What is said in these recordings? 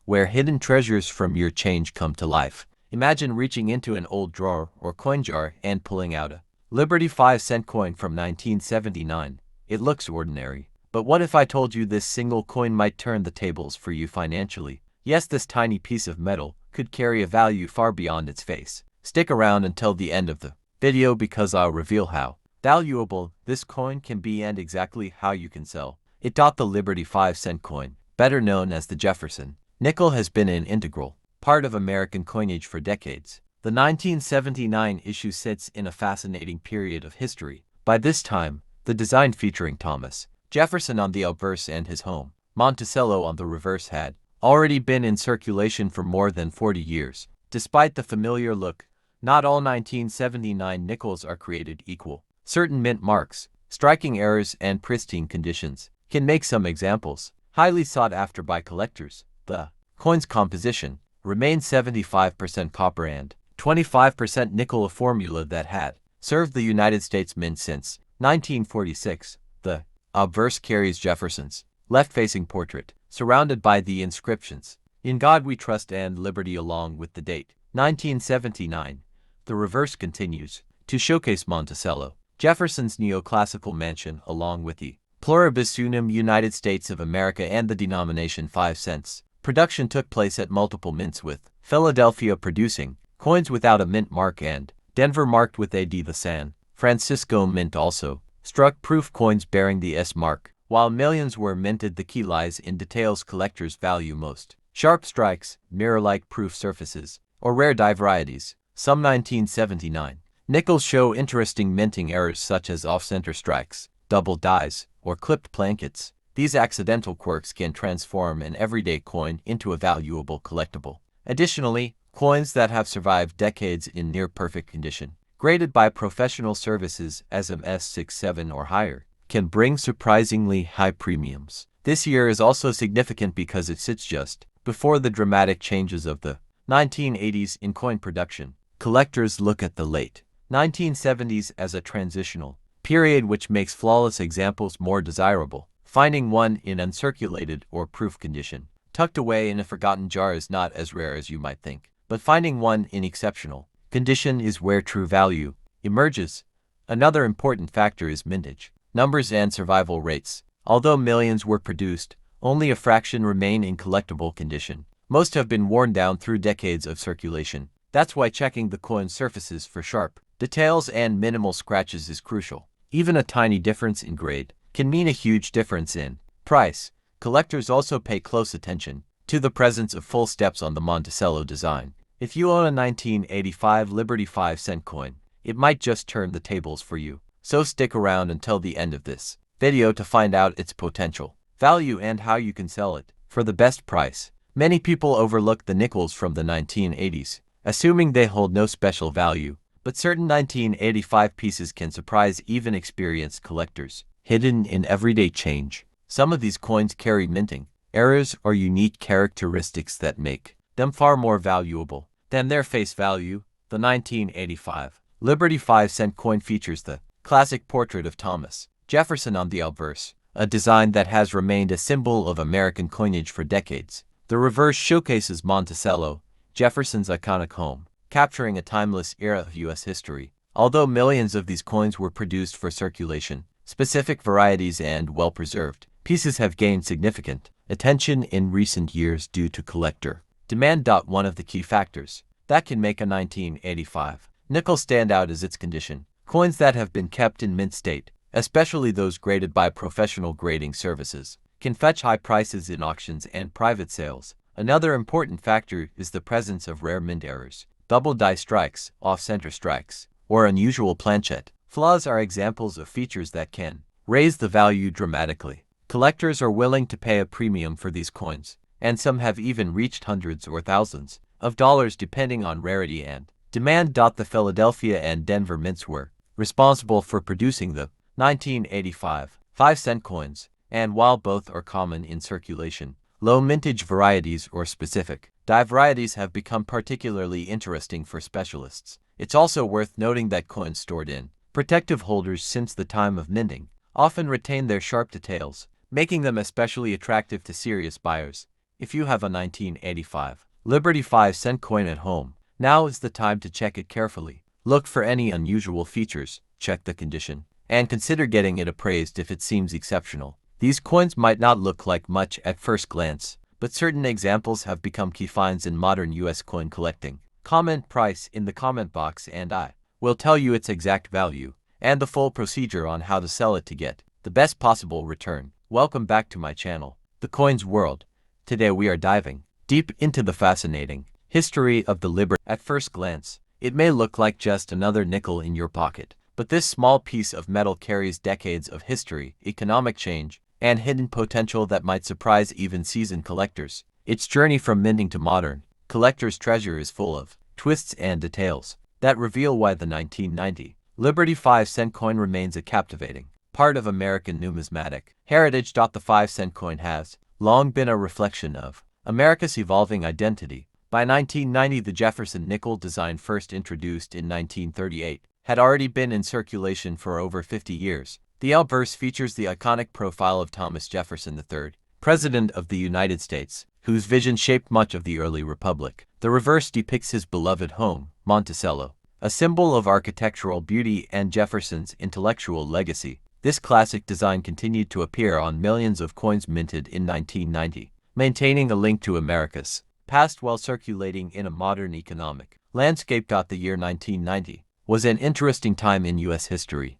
where hidden treasures from your change come to life. Imagine reaching into an old drawer or coin jar and pulling out a Liberty 5-cent coin from 1979. It looks ordinary. But what if I told you this single coin might turn the tables for you financially? Yes, this tiny piece of metal could carry a value far beyond its face. Stick around until the end of the video because I'll reveal how valuable this coin can be and exactly how you can sell it. The Liberty 5-cent coin, better known as the Jefferson nickel, has been an integral part of American coinage for decades. The 1979 issue sits in a fascinating period of history. By this time, the design featuring Thomas Jefferson on the obverse and his home, Monticello, on the reverse had already been in circulation for more than 40 years. Despite the familiar look, not all 1979 nickels are created equal. Certain mint marks, striking errors, and pristine conditions can make some examples highly sought after by collectors. The coin's composition remained 75% copper and 25% nickel, a formula that had served the United States Mint since 1946. The obverse carries Jefferson's left-facing portrait, surrounded by the inscriptions, "In God We Trust" and "Liberty," along with the date, 1979. The reverse continues to showcase Monticello Jefferson's neoclassical mansion, along with the pluribus unum United States of America and the denomination 5 cents. Production took place at multiple mints, with Philadelphia producing coins without a mint mark and Denver marked with AD. The San Francisco Mint also struck proof coins bearing the S mark. While millions were minted, the key lies in details collectors value most: sharp strikes, mirror-like proof surfaces, or rare die varieties. Some 1979 nickels show interesting minting errors such as off-center strikes, double dies, or clipped plankets. These accidental quirks can transform an everyday coin into a valuable collectible. Additionally, coins that have survived decades in near-perfect condition, graded by professional services as MS67 or higher, can bring surprisingly high premiums. This year is also significant because it sits just before the dramatic changes of the 1980s in coin production. Collectors look at the late 1970s as a transitional period which makes flawless examples more desirable. Finding one in uncirculated or proof condition, tucked away in a forgotten jar, is not as rare as you might think. But finding one in exceptional condition is where true value emerges. Another important factor is mintage numbers and survival rates. Although millions were produced, only a fraction remain in collectible condition. Most have been worn down through decades of circulation. That's why checking the coin surfaces for sharp details and minimal scratches is crucial. Even a tiny difference in grade can mean a huge difference in price. Collectors also pay close attention to the presence of full steps on the Monticello design. If you own a 1985 Liberty 5-cent coin, it might just turn the tables for you. So stick around until the end of this video to find out its potential value and how you can sell it for the best price. Many people overlook the nickels from the 1980s, assuming they hold no special value, but certain 1985 pieces can surprise even experienced collectors. Hidden in everyday change, some of these coins carry minting errors or unique characteristics that make them far more valuable than their face value. The 1985 Liberty 5-cent coin features the classic portrait of Thomas Jefferson on the obverse, a design that has remained a symbol of American coinage for decades. The reverse showcases Monticello Jefferson's iconic home, capturing a timeless era of U.S. history. Although millions of these coins were produced for circulation, specific varieties and well-preserved pieces have gained significant attention in recent years due to collector demand. One of the key factors that can make a 1985 nickel stand out is its condition. Coins that have been kept in mint state, especially those graded by professional grading services, can fetch high prices in auctions and private sales. Another important factor is the presence of rare mint errors. Double die strikes, off-center strikes, or unusual planchet flaws are examples of features that can raise the value dramatically. Collectors are willing to pay a premium for these coins, and some have even reached hundreds or thousands of dollars depending on rarity and demand. The Philadelphia and Denver mints were responsible for producing the 1985 5-cent coins, and while both are common in circulation, low mintage varieties or specific die varieties have become particularly interesting for specialists. It's also worth noting that coins stored in protective holders since the time of minting often retain their sharp details, making them especially attractive to serious buyers. If you have a 1985 Liberty 5-cent coin at home, now is the time to check it carefully. Look for any unusual features, check the condition, and consider getting it appraised if it seems exceptional. These coins might not look like much at first glance, but certain examples have become key finds in modern US coin collecting. Comment price in the comment box and I will tell you its exact value and the full procedure on how to sell it to get the best possible return. Welcome back to my channel, The Coins World. Today we are diving deep into the fascinating history of the Liberty. At first glance, it may look like just another nickel in your pocket, but this small piece of metal carries decades of history, economic change, and hidden potential that might surprise even seasoned collectors. Its journey from minting to modern collector's treasure is full of twists and details that reveal why the 1990 Liberty 5-cent coin remains a captivating part of American numismatic heritage. The 5-cent coin has long been a reflection of America's evolving identity. By 1990, the Jefferson nickel design, first introduced in 1938, had already been in circulation for over 50 years. The obverse features the iconic profile of Thomas Jefferson III, President of the United States, whose vision shaped much of the early republic. The reverse depicts his beloved home, Monticello, a symbol of architectural beauty and Jefferson's intellectual legacy. This classic design continued to appear on millions of coins minted in 1990, maintaining a link to America's past while circulating in a modern economic landscape. The year 1990 was an interesting time in U.S. history.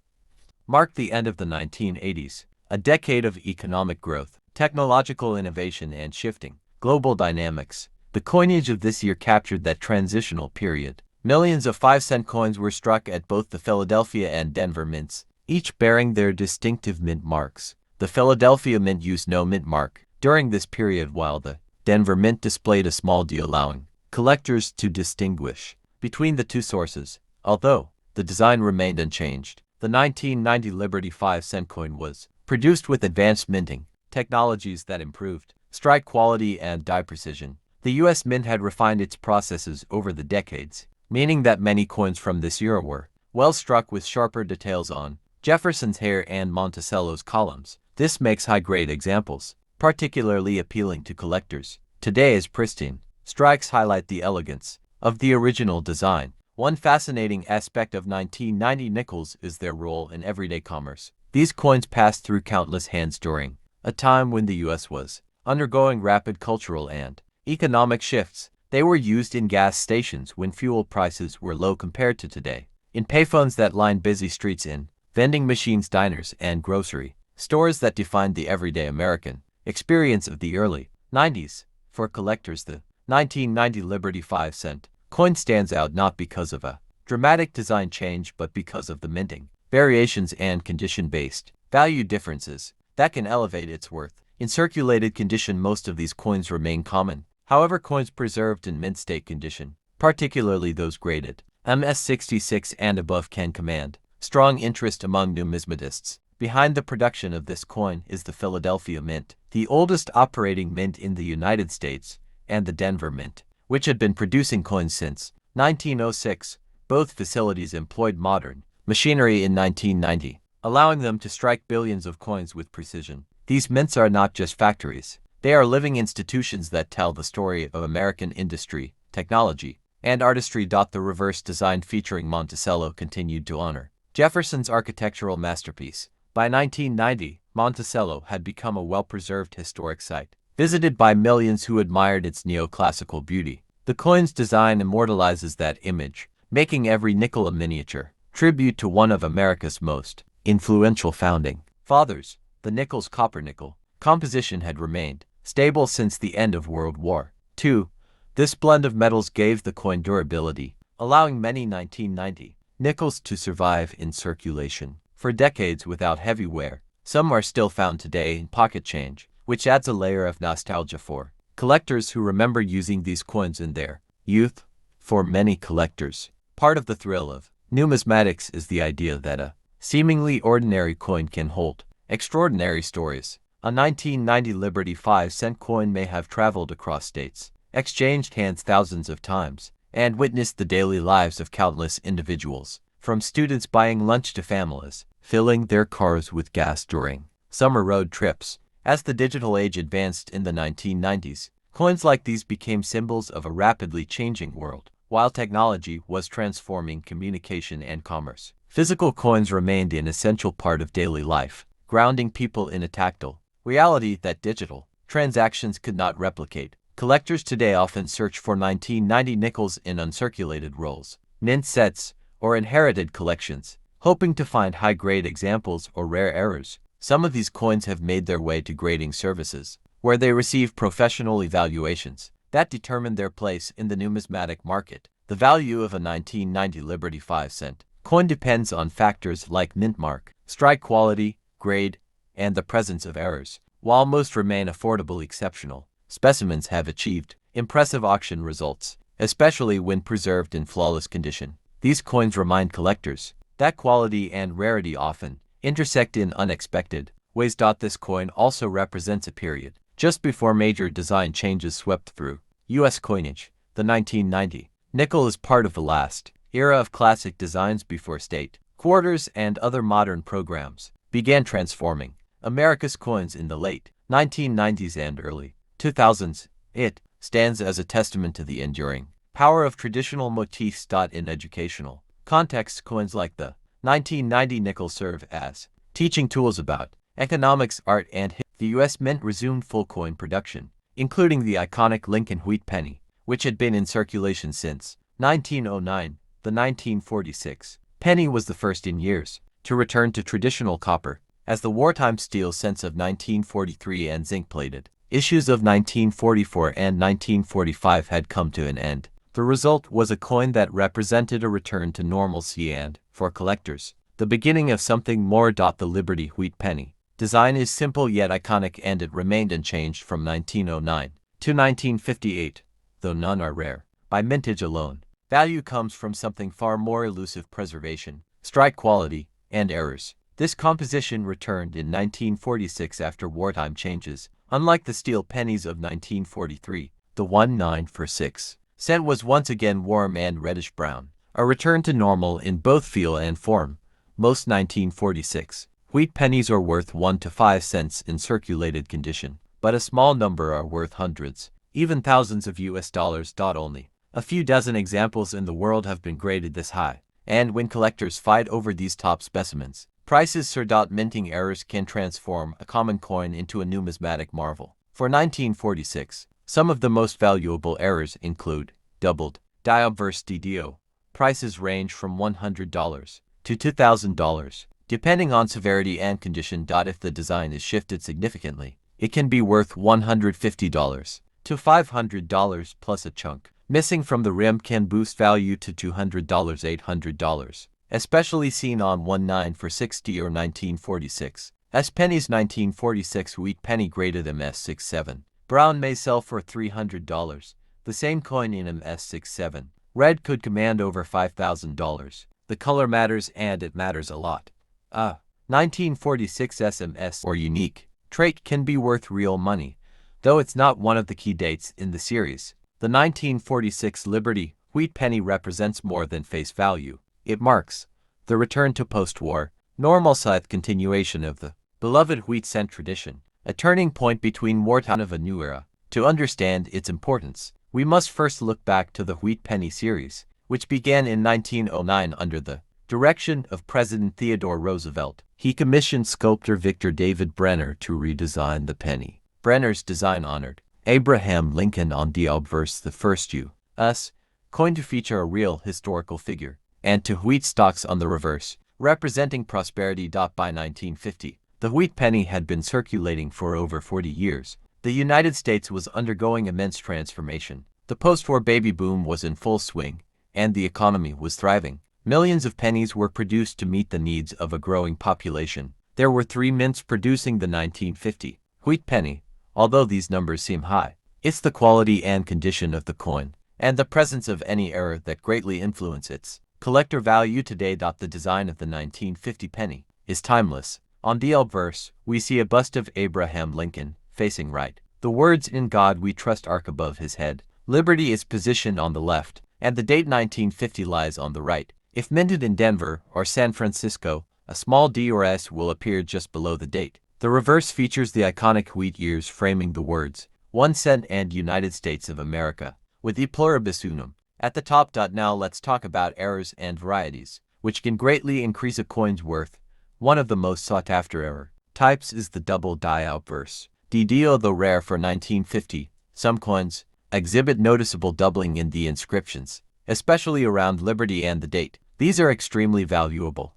Marked the end of the 1980s, a decade of economic growth, technological innovation, and shifting global dynamics. The coinage of this year captured that transitional period. Millions of 5-cent coins were struck at both the Philadelphia and Denver mints, each bearing their distinctive mint marks. The Philadelphia mint used no mint mark during this period, while the Denver mint displayed a small D, allowing collectors to distinguish between the two sources. Although the design remained unchanged, the 1990 Liberty 5-cent coin was produced with advanced minting technologies that improved strike quality and die precision. The U.S. Mint had refined its processes over the decades, meaning that many coins from this era were well struck with sharper details on Jefferson's hair and Monticello's columns. This makes high-grade examples particularly appealing to collectors. Today's pristine strikes highlight the elegance of the original design. One fascinating aspect of 1990 nickels is their role in everyday commerce. These coins passed through countless hands during a time when the U.S. was undergoing rapid cultural and economic shifts. They were used in gas stations when fuel prices were low compared to today, in payphones that lined busy streets, in vending machines, diners, and grocery stores that defined the everyday American experience of the early 90s. For collectors, the 1990 Liberty 5-cent coin stands out not because of a dramatic design change, but because of the minting variations and condition-based value differences that can elevate its worth. In circulated condition, most of these coins remain common. However, coins preserved in mint state condition, particularly those graded MS66 and above, can command strong interest among numismatists. Behind the production of this coin is the Philadelphia Mint, the oldest operating mint in the United States, and the Denver Mint, which had been producing coins since 1906. Both facilities employed modern machinery in 1990, allowing them to strike billions of coins with precision. These mints are not just factories. They are living institutions that tell the story of American industry, technology, and artistry. The reverse design featuring Monticello continued to honor Jefferson's architectural masterpiece. By 1990, Monticello had become a well-preserved historic site, visited by millions who admired its neoclassical beauty. The coin's design immortalizes that image, making every nickel a miniature tribute to one of America's most influential founding fathers. The nickel's copper nickel composition had remained stable since the end of World War II. This blend of metals gave the coin durability, allowing many 1990 nickels to survive in circulation for decades without heavy wear. Some are still found today in pocket change, which adds a layer of nostalgia for collectors who remember using these coins in their youth. For many collectors, part of the thrill of numismatics is the idea that a seemingly ordinary coin can hold extraordinary stories. A 1990 Liberty 5-cent coin may have traveled across states, exchanged hands thousands of times, and witnessed the daily lives of countless individuals, from students buying lunch to families filling their cars with gas during summer road trips. As the digital age advanced in the 1990s, Coins like these became symbols of a rapidly changing world, while technology was transforming communication and commerce. Physical coins remained an essential part of daily life, grounding people in a tactile reality that digital transactions could not replicate. Collectors today often search for 1990 nickels in uncirculated rolls, mint sets, or inherited collections, hoping to find high-grade examples or rare errors. Some of these coins have made their way to grading services, where they receive professional evaluations that determine their place in the numismatic market. The value of a 1990 Liberty 5-cent coin depends on factors like mint mark, strike quality, grade, and the presence of errors. While most remain affordable exceptional specimens have achieved impressive auction results, especially when preserved in flawless condition. These coins remind collectors that quality and rarity often intersect in unexpected ways. This coin also represents a period just before major design changes swept through U.S. coinage. The 1990 nickel is part of the last era of classic designs before state quarters and other modern programs began transforming America's coins in the late 1990s and early 2000s. It stands as a testament to the enduring power of traditional motifs. In educational contexts, coins like the 1990 nickel serve as teaching tools about economics, art, and history. The U.S. Mint resumed full coin production, including the iconic Lincoln wheat penny, which had been in circulation since 1909. The 1946 penny was the first in years to return to traditional copper, as the wartime steel cents of 1943 and zinc-plated issues of 1944 and 1945 had come to an end. The result was a coin that represented a return to normalcy and, for collectors, the beginning of something more. The Liberty wheat penny design is simple yet iconic, and it remained unchanged from 1909 to 1958, though none are rare. By mintage alone, value comes from something far more elusive: preservation, strike quality, and errors. This composition returned in 1946 after wartime changes. Unlike the steel pennies of 1943, the 1/9 for 6 cent was once again warm and reddish-brown, a return to normal in both feel and form. Most 1946 wheat pennies are worth 1 to 5 cents in circulated condition, but a small number are worth hundreds, even thousands of US dollars. Only a few dozen examples in the world have been graded this high, and when collectors fight over these top specimens, prices soar. Minting errors can transform a common coin into a numismatic marvel. For 1946, some of the most valuable errors include doubled die obverse DDO. Prices range from $100 to $2,000, depending on severity and condition. If the design is shifted significantly, it can be worth $150 to $500 plus a chunk missing from the rim can boost value to $200, $800, especially seen on 1/9 for 60 or 1946 pennies. 1946 wheat penny graded MS67 brown may sell for $300. The same coin in MS67 red could command over $5,000. The color matters, and it matters a lot. 1946 SMS or unique trait can be worth real money, though it's not one of the key dates in the series. The 1946 Liberty wheat penny represents more than face value. It marks the return to post-war normalcy, continuation of the beloved wheat cent tradition, a turning point between wartime of a new era. To understand its importance, we must first look back to the wheat penny series, which began in 1909 under the direction of President Theodore Roosevelt. He commissioned sculptor Victor David Brenner to redesign the penny. Brenner's design honored Abraham Lincoln on the obverse, the first U.S. coin to feature a real historical figure, and to wheat stalks on the reverse, representing prosperity. By 1950, the wheat penny had been circulating for over 40 years. The United States was undergoing immense transformation. The post-war baby boom was in full swing, and the economy was thriving. Millions of pennies were produced to meet the needs of a growing population. There were 3 mints producing the 1950 wheat penny. Although these numbers seem high, it's the quality and condition of the coin, and the presence of any error that greatly influence its collector value today. The design of the 1950 penny is timeless. On the obverse, we see a bust of Abraham Lincoln, facing right. The words "In God We Trust" arc above his head. Liberty is positioned on the left, and the date 1950 lies on the right. If minted in Denver or San Francisco, a small D or S will appear just below the date. The reverse features the iconic wheat ears framing the words 1 cent and United States of America, with e pluribus unum at the top. Now let's talk about errors and varieties, which can greatly increase a coin's worth. One of the most sought-after error types is the double die outverse. Though rare for 1950, some coins exhibit noticeable doubling in the inscriptions, especially around Liberty and the date. These are extremely valuable.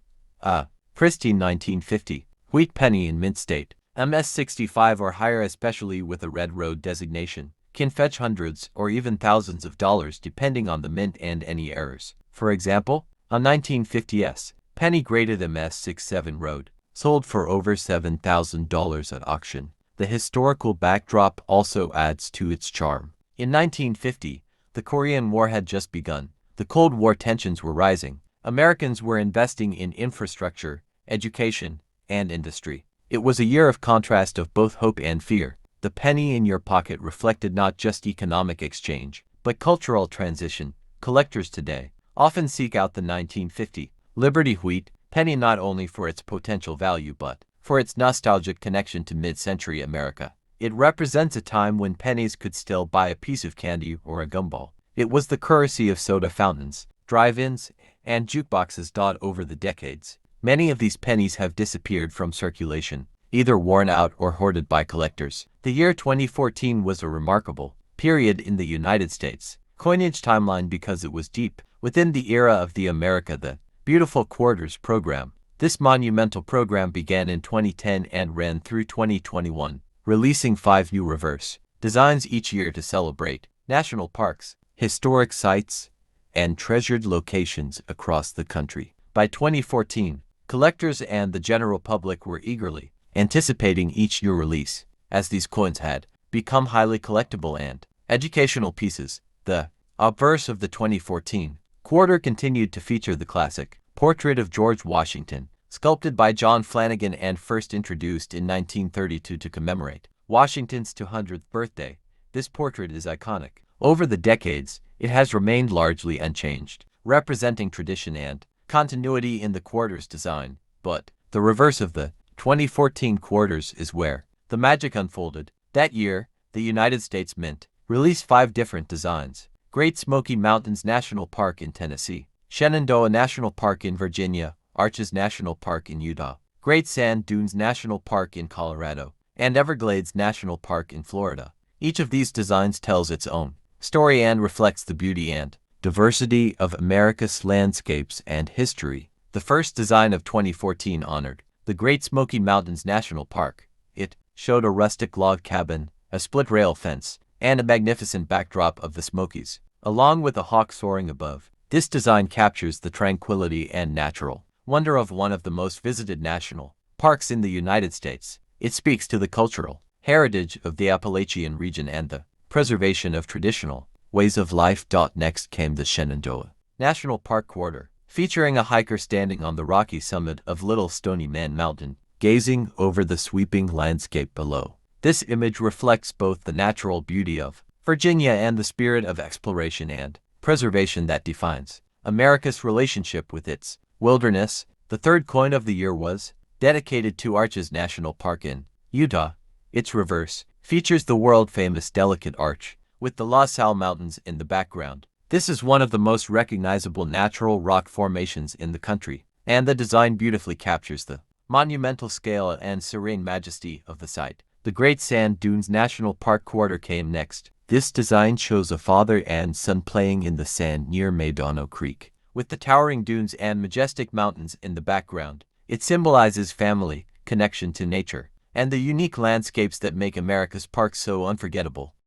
Pristine 1950 wheat penny in mint state, MS65 or higher, especially with a red road designation, can fetch hundreds or even thousands of dollars depending on the mint and any errors. For example, a 1950s penny graded MS67 road sold for over $7,000 at auction. The historical backdrop also adds to its charm. In 1950, the Korean War had just begun. The Cold War tensions were rising. Americans were investing in infrastructure, education, and industry. It was a year of contrast of both hope and fear. The penny in your pocket reflected not just economic exchange, but cultural transition. Collectors today often seek out the 1950 Liberty wheat penny not only for its potential value but for its nostalgic connection to mid-century America. It represents a time when pennies could still buy a piece of candy or a gumball. It was the currency of soda fountains, drive-ins, and jukeboxes. Over the decades, many of these pennies have disappeared from circulation, either worn out or hoarded by collectors. The year 2014 was a remarkable period in the United States coinage timeline because it was deep within the era of the America the Beautiful Quarters program. This monumental program began in 2010 and ran through 2021, releasing 5 new reverse designs each year to celebrate national parks, historic sites, and treasured locations across the country. By 2014, collectors and the general public were eagerly anticipating each new release, as these coins had become highly collectible and educational pieces. The obverse of the 2014 quarter continued to feature the classic portrait of George Washington, sculpted by John Flanagan and first introduced in 1932 to commemorate Washington's 200th birthday. This portrait is iconic. Over the decades, it has remained largely unchanged, representing tradition and continuity in the quarters design. But the reverse of the 2014 quarters is where the magic unfolded. That year, the United States Mint released 5 different designs: Great Smoky Mountains National Park in Tennessee, Shenandoah National Park in Virginia, Arches National Park in Utah, Great Sand Dunes National Park in Colorado, and Everglades National Park in Florida. Each of these designs tells its own story and reflects the beauty and diversity of America's landscapes and history. The first design of 2014 honored the Great Smoky Mountains National Park. It showed a rustic log cabin, a split-rail fence, and a magnificent backdrop of the Smokies, along with a hawk soaring above. This design captures the tranquility and natural wonder of one of the most visited national parks in the United States. It speaks to the cultural heritage of the Appalachian region and the preservation of traditional ways of life. Next came the Shenandoah National Park quarter, featuring a hiker standing on the rocky summit of Little Stony Man Mountain, gazing over the sweeping landscape below. This image reflects both the natural beauty of Virginia and the spirit of exploration and preservation that defines America's relationship with its wilderness. The third coin of the year was dedicated to Arches National Park in Utah. Its reverse features the world-famous Delicate Arch, with the La Salle Mountains in the background. This is one of the most recognizable natural rock formations in the country, and the design beautifully captures the monumental scale and serene majesty of the site. The Great Sand Dunes National Park quarter came next. This design shows a father and son playing in the sand near Medano Creek, with the towering dunes and majestic mountains in the background. It symbolizes family, connection to nature, and the unique landscapes that make America's parks so unforgettable.